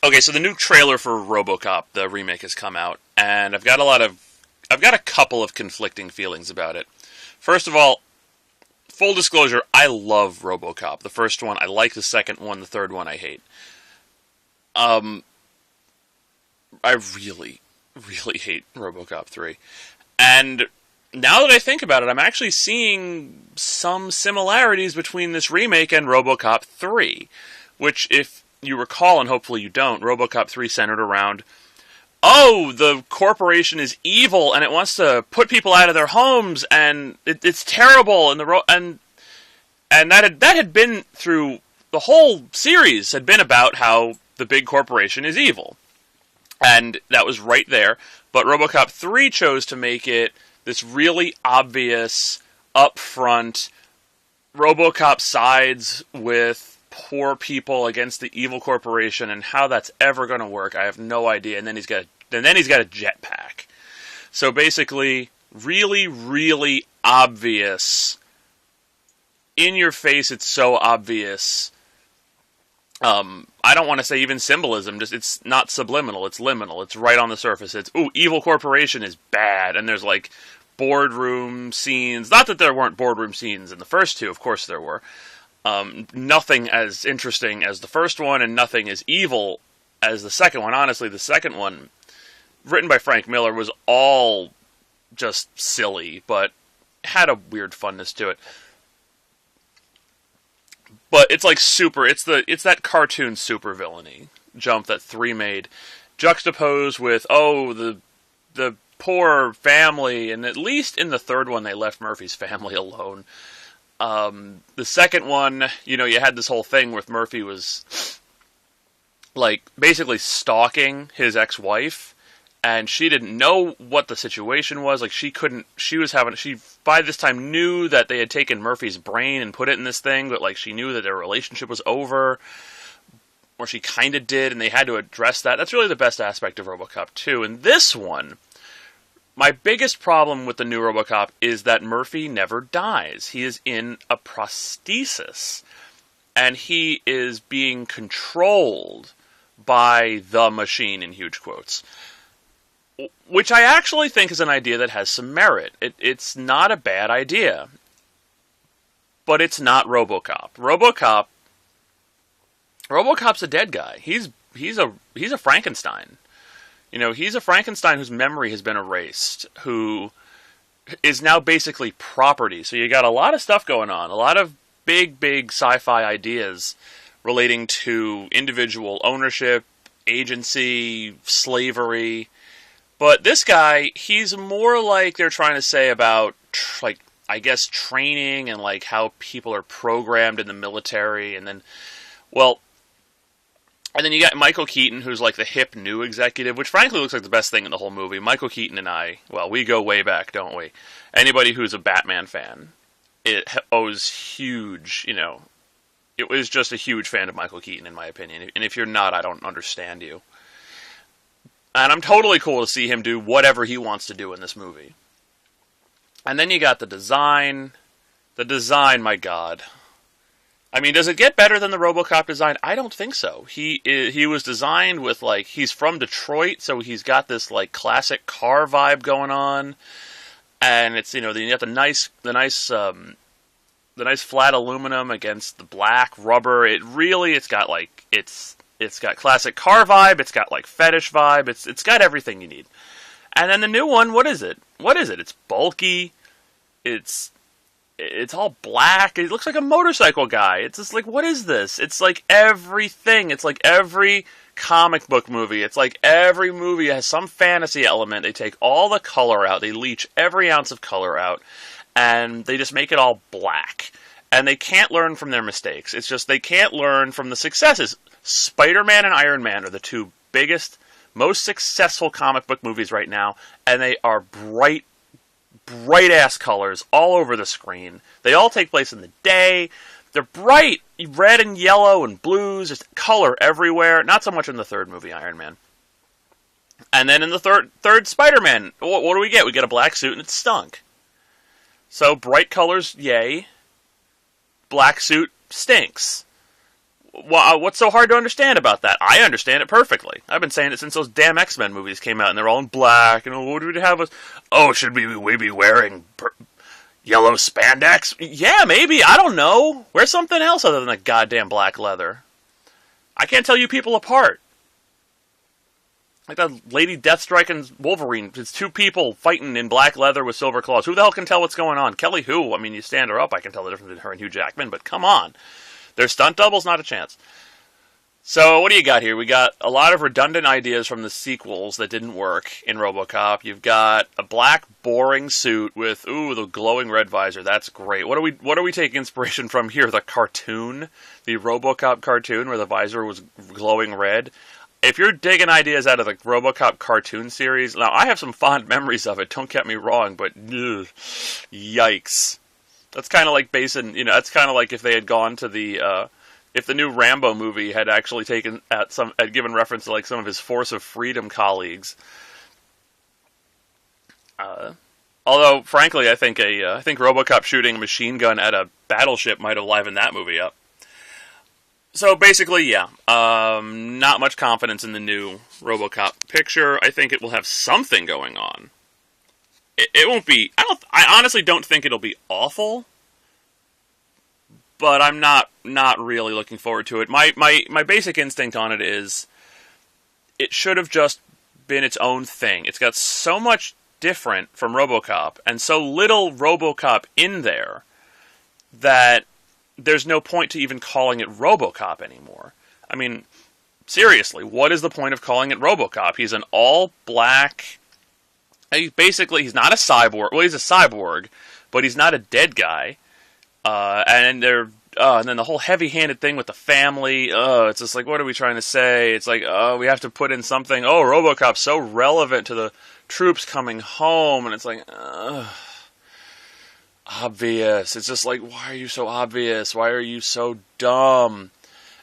Okay, so the new trailer for Robocop, the remake, has come out, and I've got a couple of conflicting feelings about it. First of all, full disclosure, I love Robocop. The first one, I like. The second one, the third one, I hate. Um, I really, really hate Robocop 3. And now that I think about it, I'm actually seeing some similarities between this remake and Robocop 3. Which, if you recall, and hopefully you don't, Robocop 3 centered around, oh, the corporation is evil and it wants to put people out of their homes and it's terrible, and that had been through the whole series, had been about how the big corporation is evil. And that was right there. But Robocop 3 chose to make it this really obvious, upfront, Robocop sides with poor people against the evil corporation, and how that's ever going to work, I have no idea. And then he's got a jetpack. So basically, really, really obvious. In your face, it's so obvious. I don't want to say even symbolism, just it's not subliminal, it's liminal, it's right on the surface. It's, ooh, evil corporation is bad, and there's like boardroom scenes. Not that there weren't boardroom scenes in the first two, of course there were. Nothing as interesting as the first one, and nothing as evil as the second one. Honestly, the second one, written by Frank Miller, was all just silly, but had a weird funness to it. But it's like it's that cartoon super villainy jump that 3 made, juxtaposed with, oh, the poor family, and at least in the third one they left Murphy's family alone. The second one, you had this whole thing where Murphy was like basically stalking his ex-wife, and she didn't know what the situation was. Like she by this time knew that they had taken Murphy's brain and put it in this thing, but like she knew that their relationship was over, or she kind of did, and they had to address that. That's really the best aspect of Robocop 2. And this one, my biggest problem with the new Robocop is that Murphy never dies. He is in a prosthesis, and he is being controlled by the machine, in huge quotes. Which I actually think is an idea that has some merit. It's not a bad idea. But it's not Robocop. Robocop's a dead guy. He's a Frankenstein. He's a Frankenstein whose memory has been erased, who is now basically property. So you got a lot of stuff going on, a lot of big sci-fi ideas relating to individual ownership, agency, slavery. But this guy, he's more like they're trying to say about, I guess, training and like how people are programmed in the military. And then you got Michael Keaton, who's like the hip new executive, which frankly looks like the best thing in the whole movie. Michael Keaton and I, we go way back, don't we? Anybody who's a Batman fan, it owes huge, it was just a huge fan of Michael Keaton, in my opinion. And if you're not, I don't understand you. And I'm totally cool to see him do whatever he wants to do in this movie. And then you got the design. The design, my God. I mean, does it get better than the Robocop design? I don't think so. He was designed with, he's from Detroit, so he's got this, classic car vibe going on. And it's, you got the nice flat aluminum against the black rubber. It's got classic car vibe, it's got fetish vibe, it's got everything you need. And then the new one, what is it? It's bulky, it's all black, it looks like a motorcycle guy. It's just what is this? It's like everything. It's like every comic book movie. It's like every movie has some fantasy element. They take all the color out, they leach every ounce of color out, and they just make it all black. And they can't learn from their mistakes. It's just they can't learn from the successes. Spider-Man and Iron Man are the two biggest, most successful comic book movies right now, and they are bright-ass colors all over the screen. They all take place in the day. They're bright, red and yellow and blues, just color everywhere. Not so much in the third movie, Iron Man. And then in the third Spider-Man, what do we get? We get a black suit and it stunk. So bright colors, yay. Black suit stinks. What's so hard to understand about that? I understand it perfectly. I've been saying it since those damn X-Men movies came out, and they're all in black. And what would we have? Should we be wearing yellow spandex? Yeah, maybe. I don't know. Wear something else other than the goddamn black leather. I can't tell you people apart. Like that Lady Deathstrike and Wolverine. It's two people fighting in black leather with silver claws. Who the hell can tell what's going on? Kelly who? I mean, you stand her up, I can tell the difference between her and Hugh Jackman, but come on. They're stunt doubles, not a chance. So, what do you got here? We got a lot of redundant ideas from the sequels that didn't work in RoboCop. You've got a black, boring suit with, the glowing red visor. That's great. What do we take inspiration from here? The cartoon? The RoboCop cartoon where the visor was glowing red? If you're digging ideas out of the RoboCop cartoon series, now I have some fond memories of it, don't get me wrong, but yikes. That's kind of like that's kind of like if they had gone to if the new Rambo movie had actually had given reference to like some of his Force of Freedom colleagues. Although, frankly, I think RoboCop shooting a machine gun at a battleship might have livened that movie up. So basically, yeah, not much confidence in the new RoboCop picture. I think it will have something going on. It won't be. I honestly don't think it'll be awful, but I'm not really looking forward to it. My basic instinct on it is, it should have just been its own thing. It's got so much different from RoboCop, and so little RoboCop in there that there's no point to even calling it RoboCop anymore. I mean, seriously, what is the point of calling it RoboCop? He's an all-black... He's not a cyborg. Well, he's a cyborg, but he's not a dead guy. And then the whole heavy-handed thing with the family. It's just like, what are we trying to say? It's like, we have to put in something. RoboCop's so relevant to the troops coming home, and it's like, obvious. It's just like, why are you so obvious? Why are you so dumb?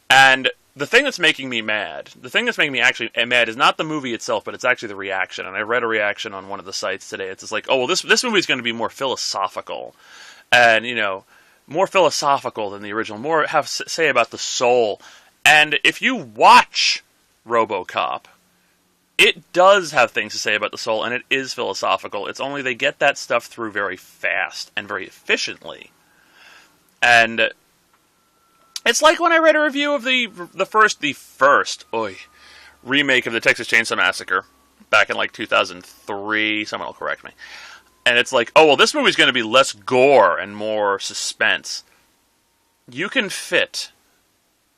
And the thing that's making me actually mad is not the movie itself, but it's actually the reaction. And I read a reaction on one of the sites today. It's just like, this movie's going to be more philosophical. And, more philosophical than the original. More have to say about the soul. And if you watch RoboCop, it does have things to say about the soul, and it is philosophical. It's only they get that stuff through very fast and very efficiently. And it's like when I read a review of the first remake of the Texas Chainsaw Massacre back in like 2003. Someone will correct me. And it's like, this movie's going to be less gore and more suspense. You can fit...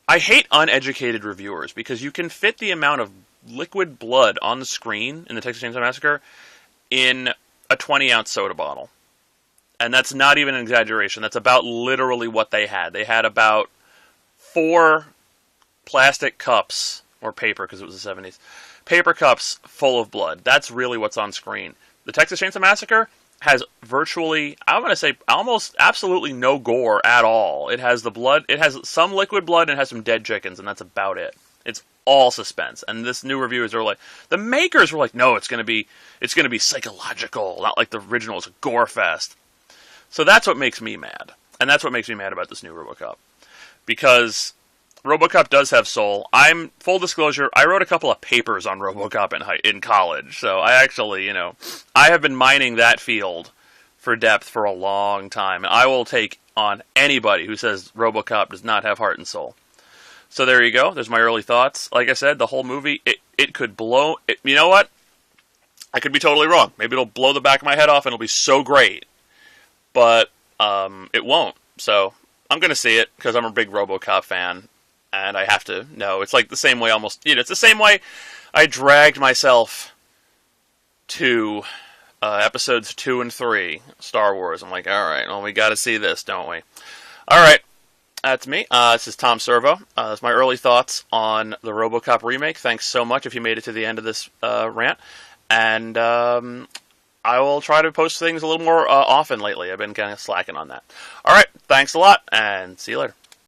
I hate uneducated reviewers, because you can fit the amount of liquid blood on the screen in the Texas Chainsaw Massacre in a 20-ounce soda bottle. And that's not even an exaggeration. That's about literally what they had. They had about 4 plastic cups, or paper, because it was the 70s, paper cups full of blood. That's really what's on screen. The Texas Chainsaw Massacre has virtually, I'm going to say, almost absolutely no gore at all. It has the blood, it has some liquid blood, and it has some dead chickens, and that's about it. It's all suspense. And this new reviewers are like, the makers were like, no, it's going to be psychological, not like the original. It's a gore fest. So that's what makes me mad. And that's what makes me mad about this new RoboCop. Because RoboCop does have soul. Full disclosure, I wrote a couple of papers on RoboCop in college. So I actually, I have been mining that field for depth for a long time. And I will take on anybody who says RoboCop does not have heart and soul. So there you go. There's my early thoughts. Like I said, the whole movie, it could blow... you know what? I could be totally wrong. Maybe it'll blow the back of my head off and it'll be so great. But it won't. So I'm going to see it because I'm a big RoboCop fan. And I have to know. It's like the same way almost... it's the same way I dragged myself to episodes 2 and 3, Star Wars. I'm like, all right, well, we got to see this, don't we? All right. That's me. This is Tom Servo. That's my early thoughts on the RoboCop remake. Thanks so much if you made it to the end of this rant. And I will try to post things a little more often lately. I've been kind of slacking on that. All right. Thanks a lot, and see you later.